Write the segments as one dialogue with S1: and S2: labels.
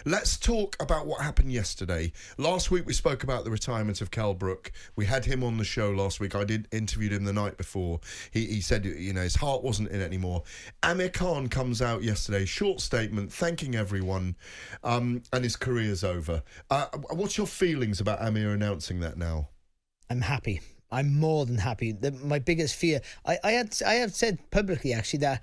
S1: Let's talk about what happened yesterday. Last week we spoke about the retirement of Cal Brook. We had him on the show last week. I interviewed him the night before. He said, his heart wasn't in it anymore. Amir Khan comes out yesterday, short statement, thanking everyone, and his career's over. What's your feelings about Amir announcing that now?
S2: I'm happy. I'm more than happy. My biggest fear, I have said publicly actually that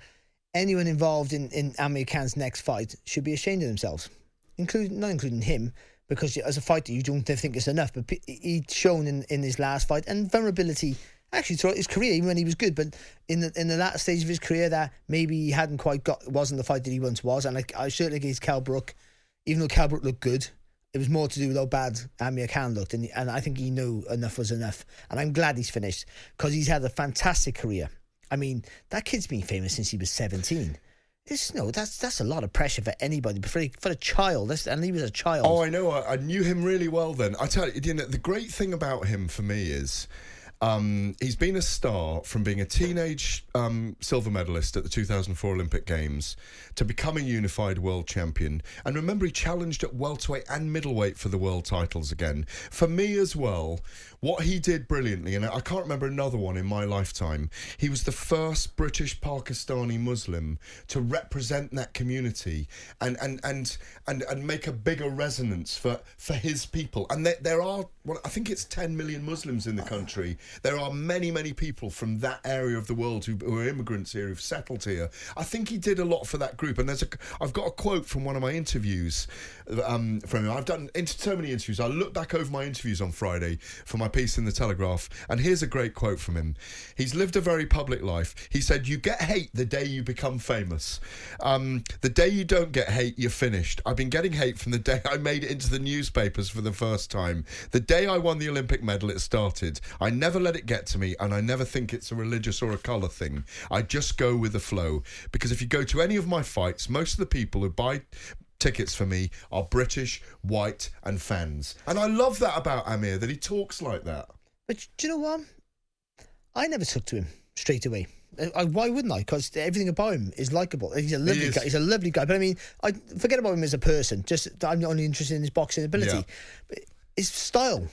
S2: anyone involved in Amir Khan's next fight should be ashamed of themselves, not including him, because as a fighter you don't think it's enough. But he'd shown in his last fight and vulnerability actually throughout his career, even when he was good. But in the latter stage of his career, that maybe he hadn't quite wasn't the fight that he once was. And I certainly against Cal Brook, even though Cal Brook looked good, it was more to do with how bad Amir Khan looked, and I think he knew enough was enough. And I'm glad he's finished, because he's had a fantastic career. I mean, that kid's been famous since he was 17. That's a lot of pressure for anybody, but for a child, and he was a child.
S1: Oh, I know. I knew him really well then. I tell you, the great thing about him for me is he's been a star from being a teenage silver medalist at the 2004 Olympic Games to becoming unified world champion. And remember, he challenged at welterweight and middleweight for the world titles again. For me as well, what he did brilliantly, and I can't remember another one in my lifetime, he was the first British Pakistani Muslim to represent that community and make a bigger resonance for his people. And there are, I think it's 10 million Muslims in the country. There are many, many people from that area of the world who are immigrants here, who've settled here. I think he did a lot for that group. And I've got a quote from one of my interviews from him. I've done so many interviews. I looked back over my interviews on Friday for my piece in the Telegraph, and here's a great quote from him. He's lived a very public life. He said, "You get hate the day you become famous. The day you don't get hate, you're finished. I've been getting hate from the day I made it into the newspapers for the first time. The day I won the Olympic medal, it started. I never let it get to me, and I never think it's a religious or a colour thing. I just go with the flow. Because if you go to any of my fights, most of the people who buy tickets for me are British, white, and fans." And I love that about Amir, that he talks like that.
S2: But do you know what? I never took to him straight away. Why wouldn't I? Because everything about him is likeable. He's a lovely guy. He's a lovely guy. But I mean, I forget about him as a person. I'm only interested in his boxing ability. Yeah. But his style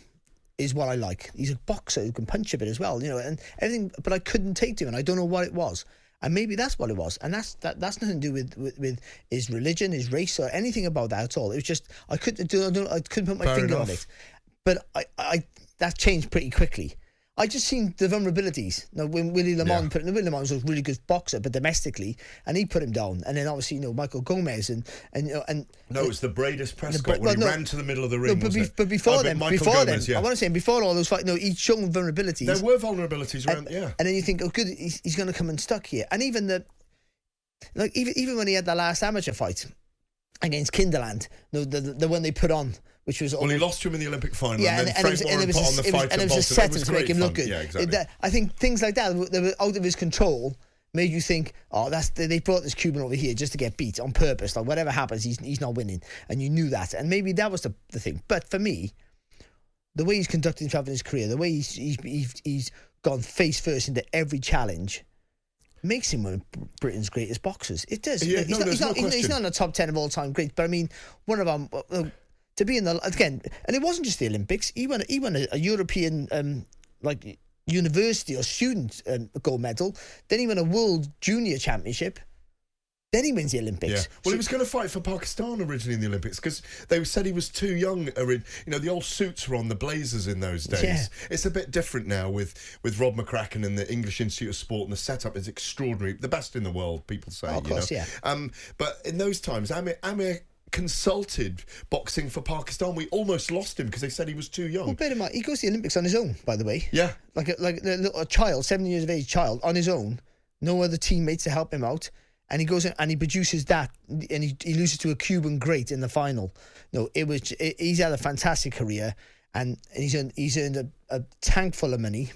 S2: is what I like. He's a boxer who can punch a bit as well, and everything. But I couldn't take to him, and I don't know what it was. And maybe that's what it was. And that's nothing to do with his religion, his race, or anything about that at all. It was just I couldn't put my finger on it. But I that changed pretty quickly. I just seen the vulnerabilities. When Willie Lamont Willie Lamont was a really good boxer, but domestically, and he put him down. And then obviously, Michael Gomez and
S1: no, it was the Bradis Prescott when he ran to the middle of the ring.
S2: But before then, I want to say before all those fights, he'd shown vulnerabilities.
S1: There were vulnerabilities around,
S2: and then you think, oh, good, he's going to come unstuck here. And even even when he had the last amateur fight against Kinderland, the one they put on, which was
S1: he lost to him in the Olympic final,
S2: yeah,
S1: and then Frank Warren put on the fight
S2: and it was a setting to make him look good.
S1: Yeah, exactly.
S2: I think things like that were out of his control made you think, oh, they brought this Cuban over here just to get beat on purpose. Like whatever happens, he's not winning, and you knew that, and maybe that was the thing. But for me, the way he's conducted himself in his career, the way he's gone face first into every challenge, makes him one of Britain's greatest boxers. It does.
S1: Yeah,
S2: he's not in the top 10 of all time greats, but I mean, one of them. To be in again, and it wasn't just the Olympics. He won a European university or student gold medal. Then he won a World Junior Championship. Then he wins the Olympics.
S1: Yeah. Well, he was going to fight for Pakistan originally in the Olympics because they said he was too young. The old suits were on the blazers in those days. Yeah. It's a bit different now with Rob McCracken and the English Institute of Sport, and the setup is extraordinary. The best in the world, people say.
S2: Oh, of course, yeah.
S1: But in those times, Amir consulted boxing for Pakistan. We almost lost him because they said he was too young.
S2: Well, bear in mind, he goes to the Olympics on his own, by the way.
S1: Yeah.
S2: Like a child, 7 years of age child, on his own. No other teammates to help him out. And he goes in and he produces that, and he loses to a Cuban great in the final. He's had a fantastic career, and he's earned a tank full of money,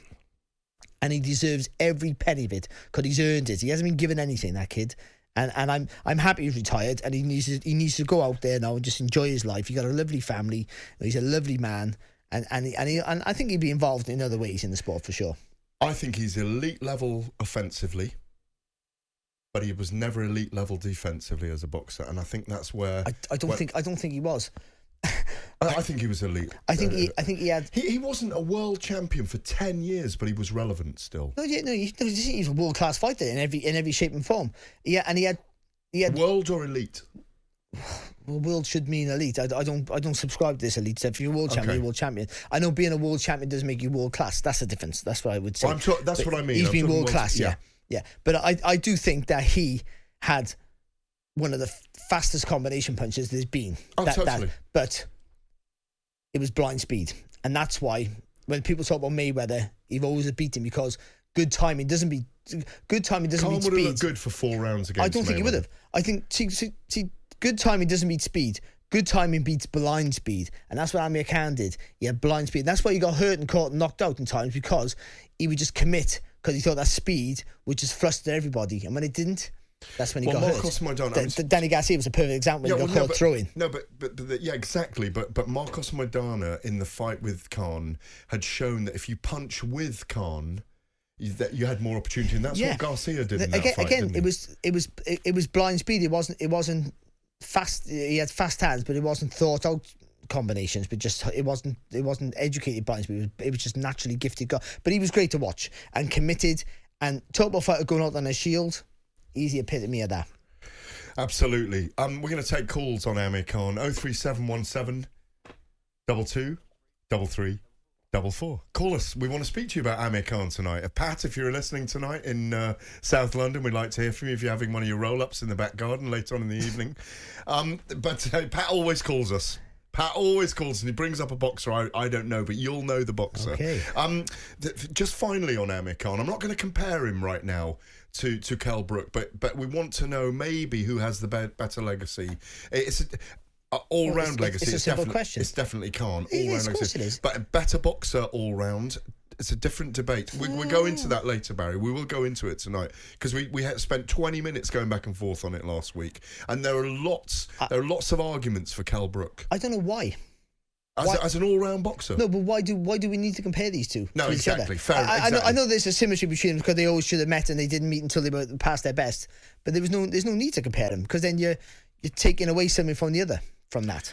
S2: and he deserves every penny of it because he's earned it. He hasn't been given anything, that kid. And I'm happy he's retired, and he needs to go out there now and just enjoy his life. He's got a lovely family. He's a lovely man, and I think he'd be involved in other ways in the sport for sure.
S1: I think he's elite level offensively. but he was never elite level defensively as a boxer, and I think that's where
S2: I don't think he was.
S1: I think he was elite.
S2: I think he had.
S1: He wasn't a world champion for 10 years, but he was relevant still.
S2: He was a world class fighter in every shape and form. Yeah, and he had
S1: world or elite.
S2: Well, world should mean elite. I don't subscribe to this elite stuff. If you're a world champion, you're a world champion. I know being a world champion doesn't make you world class. That's the difference. That's what I would say.
S1: Well, that's what I mean.
S2: He's been world class, yeah. But I do think that he had one of the fastest combination punches there's been.
S1: Totally.
S2: But it was blind speed, and that's why when people talk about Mayweather, you've always beat him because good timing doesn't beat speed.
S1: Khan would have looked good for 4 rounds against
S2: I don't think
S1: Mayweather.
S2: he would have. I think see, good timing doesn't beat speed. Good timing beats blind speed, and that's what Amir Khan did. He had blind speed. That's why he got hurt and caught and knocked out in times, because he would just commit because he thought that speed would just fluster everybody, and when it didn't, that's when he got
S1: Marcos
S2: hurt.
S1: Maidana,
S2: Danny Garcia was a perfect example when he got caught throwing.
S1: No, but yeah, exactly. But Marcos Maidana in the fight with Khan had shown that if you punch with Khan, that you had more opportunity, and that's what Garcia did in that fight.
S2: Again, it was blind speed. It wasn't fast. He had fast hands, but it wasn't thought out combinations. But just it wasn't educated blind speed. It was just naturally gifted. But he was great to watch and committed. And talk about fighter going out on a shield. Easy epitome of that.
S1: Absolutely. We're going to take calls on Amir Khan. 03717 22 33 44. Call us. We want to speak to you about Amir Khan tonight. Pat, if you're listening tonight in South London, we'd like to hear from you if you're having one of your roll-ups in the back garden later on in the evening. But Pat always calls us. Pat always calls and he brings up a boxer I don't know, but you'll know the boxer.
S2: Okay.
S1: Just finally on Amir Khan, I'm not going to compare him right now to Kell Brook, but we want to know maybe who has the better legacy. It's all-round legacy.
S2: It's a simple question.
S1: It's definitely Khan.
S2: Yes,
S1: All-round
S2: of course
S1: legacy.
S2: it is.
S1: But a better boxer all-round. It's a different debate. We'll go into that later, Barry. We will go into it tonight because we had spent 20 minutes going back and forth on it last week, and there are lots of arguments for Kell Brook.
S2: I don't know why.
S1: As an all-round boxer.
S2: No, but why do we need to compare these two?
S1: No,
S2: to
S1: exactly.
S2: Each other?
S1: Fair.
S2: I know there's a symmetry between them because they always should have met and they didn't meet until they were past their best. But there's no need to compare them because then you're taking away something from the other from that.